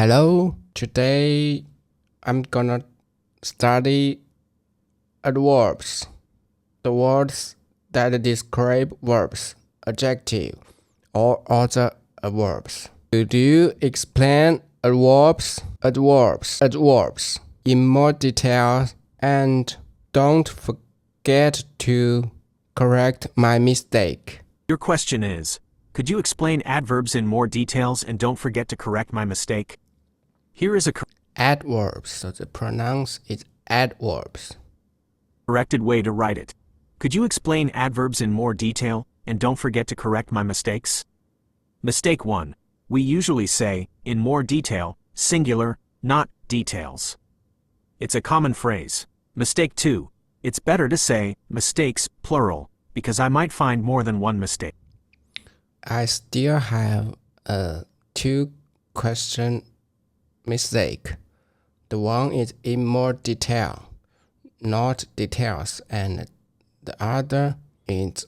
Hello, today I'm gonna study adverbs, the words that describe verbs, adjective, or other adverbs. Could you explain adverbs in more detail and don't forget to correct my mistake. Your question is, could you explain adverbs in more details and don't forget to correct my mistake? Here is a Adverbs, so the pronoun is adverbs. corrected way to write it. Could you explain adverbs in more detail and don't forget to correct my mistakes? Mistake 1. We usually say, in more detail, singular, not details. It's a common phrase. Mistake 2. It's better to say mistakes, plural, because I might find more than one mistake. I still have a two-question mistake. The one is in more detail, not details, and the other is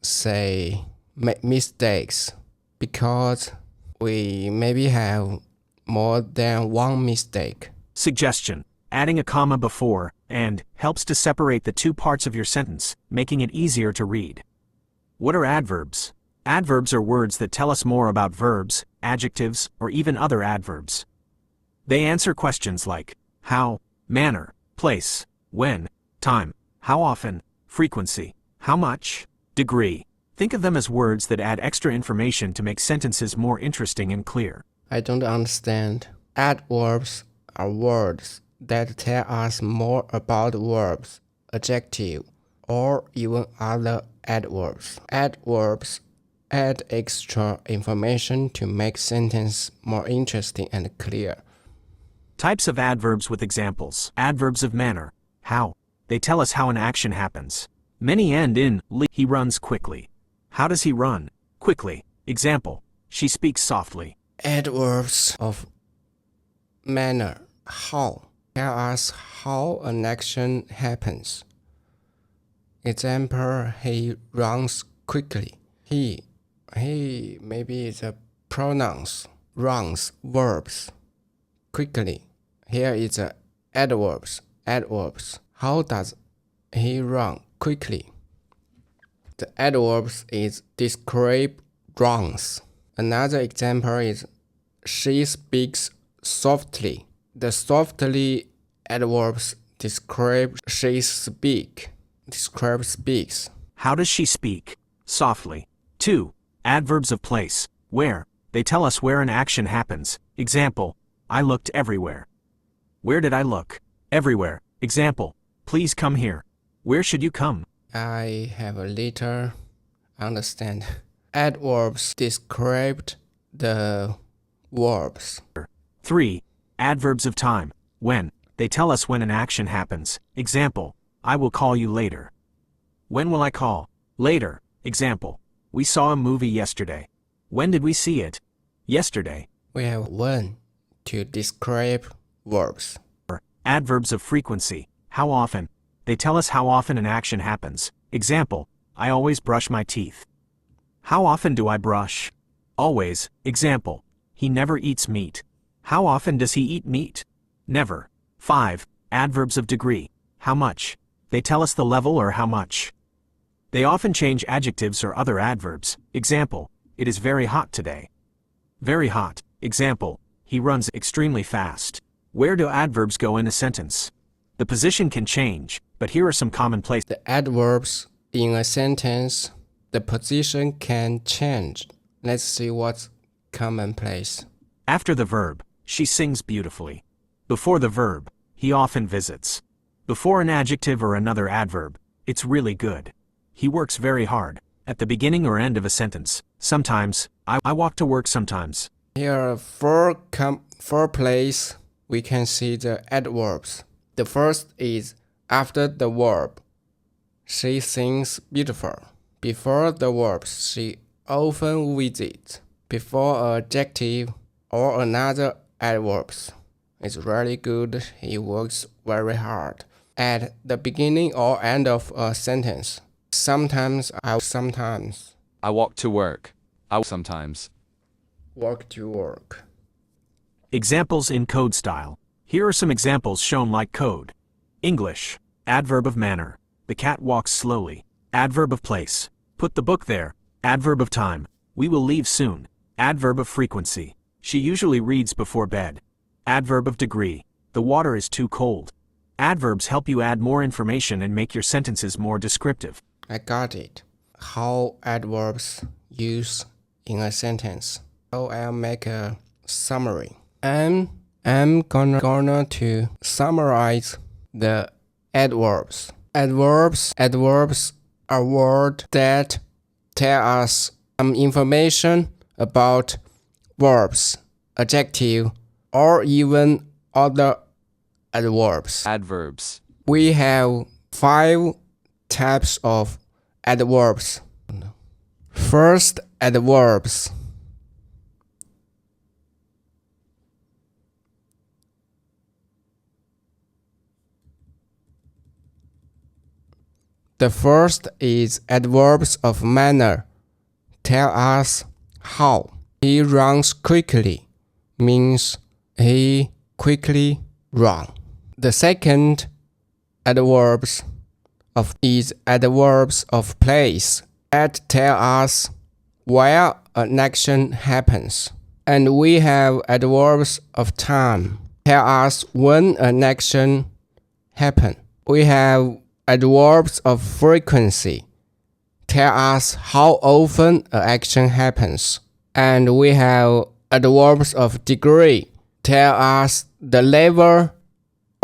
say mistakes, because we maybe have more than one mistake. Suggestion. Adding a comma before and helps to separate the two parts of your sentence, making it easier to read. What are adverbs? Adverbs are words that tell us more about verbs, adjectives, or even other adverbs. They answer questions like how, manner, place, when, time, how often, frequency, how much, degree. Think of them as words that add extra information to make sentences more interesting and clear. I don't understand. Adverbs are words that tell us more about verbs, adjective, or even other adverbs. Adverbs add extra information to make sentence more interesting and clear. Types of adverbs with examples. Adverbs of manner. How. They tell us how an action happens. Many end in li. He runs quickly. How does he run? Quickly. Example. She speaks softly. Adverbs of manner. How. Tell us how an action happens. Example, he runs quickly. He maybe is a pronouns. Runs, verbs. Quickly. Here is a adverbs. How does he run quickly? The adverbs is describe runs. Another example is she speaks softly. The softly adverbs describe speaks. How does she speak? Softly. 2. Adverbs of place. Where. They tell us where an action happens. Example. I looked everywhere. Where did I look? Everywhere. Example. Please come here. Where should you come? I have a little understand. Adverbs described the verbs. 3. Adverbs of time. When. They tell us when an action happens. Example. I will call you later. When will I call? Later. Example. We saw a movie yesterday. When did we see it? Yesterday. We have when to describe verbs. Adverbs of frequency. How often. They tell us how often an action happens. Example. I always brush my teeth. How often do I brush? Always. Example. He never eats meat. How often does he eat meat? Never. 5. Adverbs of degree. How much. They tell us the level or how much. They often change adjectives or other adverbs. Example. It is very hot today. Very hot. Example. He runs extremely fast. Where do adverbs go in a sentence? The position can change, but here are some commonplace. The adverbs in a sentence, the position can change. Let's see what's commonplace. After the verb, she sings beautifully. Before the verb, he often visits. Before an adjective or another adverb, it's really good. He works very hard. At the beginning or end of a sentence, sometimes, I walk to work sometimes. Here are four places we can see the adverbs. The first is after the verb. She sings beautiful. Before the verb, she often visits. Before an adjective or another adverbs. It's really good. He works very hard. At the beginning or end of a sentence. Sometimes. I walk to work. Sometimes. Walk to work. Examples in code style. Here are some examples shown like code. English. Adverb of manner. The cat walks slowly. Adverb of place. Put the book there. Adverb of time. We will leave soon. Adverb of frequency. She usually reads before bed. Adverb of degree. The water is too cold. Adverbs help you add more information and make your sentences more descriptive. I got it. How adverbs use in a sentence. So I'll make a summary. I'm gonna to summarize the adverbs. Adverbs are words that tell us some information about verbs, adjective, or even other adverbs. Adverbs. We have 5 types of adverbs. First, adverbs. The first is adverbs of manner. Tell us how. He runs quickly means he quickly runs. The second adverbs is adverbs of place that tell us where an action happens. And we have adverbs of time. Tell us when an action happens. We have adverbs of frequency. Tell us how often an action happens. And we have adverbs of degree. Tell us the level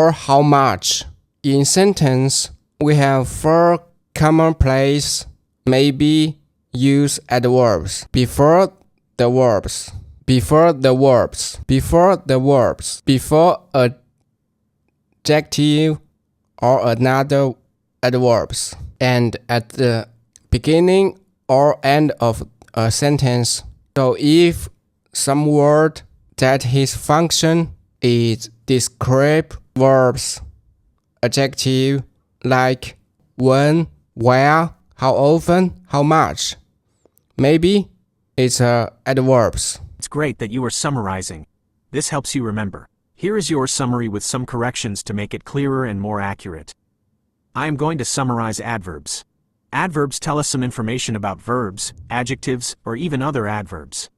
or how much. In sentence, we have 4 commonplace maybe use adverbs before the verbs. Before adjective or another adverbs, and at the beginning or end of a sentence. So if some word that his function is describe verbs, adjective like when, where, how often, how much, maybe it's adverbs. It's great that you are summarizing. This helps you remember. Here is your summary with some corrections to make it clearer and more accurate. I am going to summarize adverbs. Adverbs tell us some information about verbs, adjectives, or even other adverbs.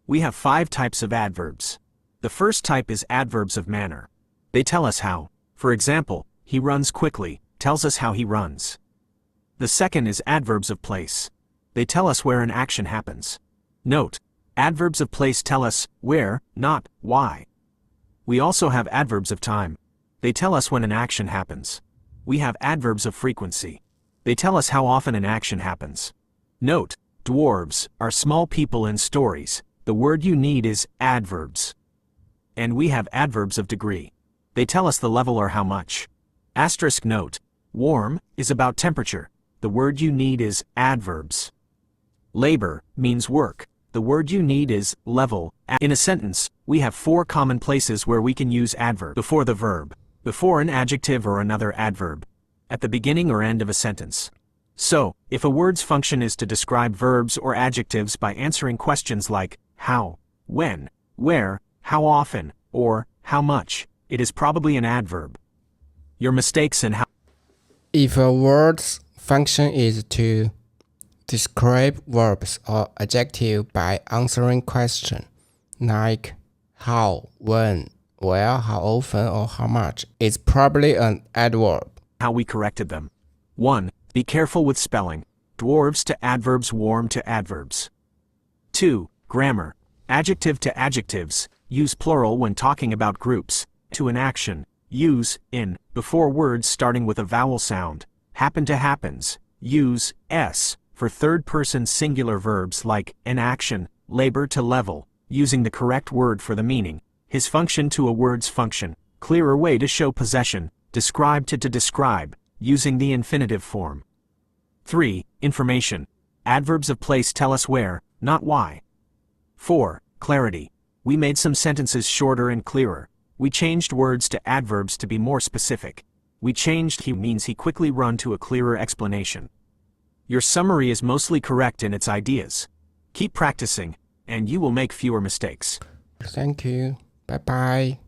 We have 5 types of adverbs. The first type is adverbs of manner. They tell us how. For example, he runs quickly, tells us how he runs. The second is adverbs of place. They tell us where an action happens. Note, adverbs of place tell us where, not why. We also have adverbs of time. They tell us when an action happens. We have adverbs of frequency. They tell us how often an action happens. Note, dwarves are small people in stories. The word you need is adverbs. And we have adverbs of degree. They tell us the level or how much. Asterisk note, warm is about temperature. The word you need is adverbs. Labor means work. The word you need is level. In a sentence, we have 4 common places where we can use adverb before the verb, before an adjective or another adverb, at the beginning or end of a sentence. So, if a word's function is to describe verbs or adjectives by answering questions like how, when, where, how often, or how much, it is probably an adverb. Your mistakes and how. If a word's function is to describe verbs or adjective by answering questions like how, when, where, how often, or how much, it's probably an adverb. How we corrected them. 1. Be careful with spelling. Dwarves to adverbs, warm to adverbs. 2. Grammar. Adjective to adjectives. Use plural when talking about groups. To an action. Use in before words starting with a vowel sound. Happen to happens. Use s for third-person singular verbs like an action, labor to level, using the correct word for the meaning. His function to a word's function. Clearer way to show possession. Describe to describe, using the infinitive form. 3. Information. Adverbs of place tell us where, not why. 4. Clarity. We made some sentences shorter and clearer. We changed words to adverbs to be more specific. We changed he means he quickly run to a clearer explanation. Your summary is mostly correct in its ideas. Keep practicing, and you will make fewer mistakes. Thank you. 拜拜。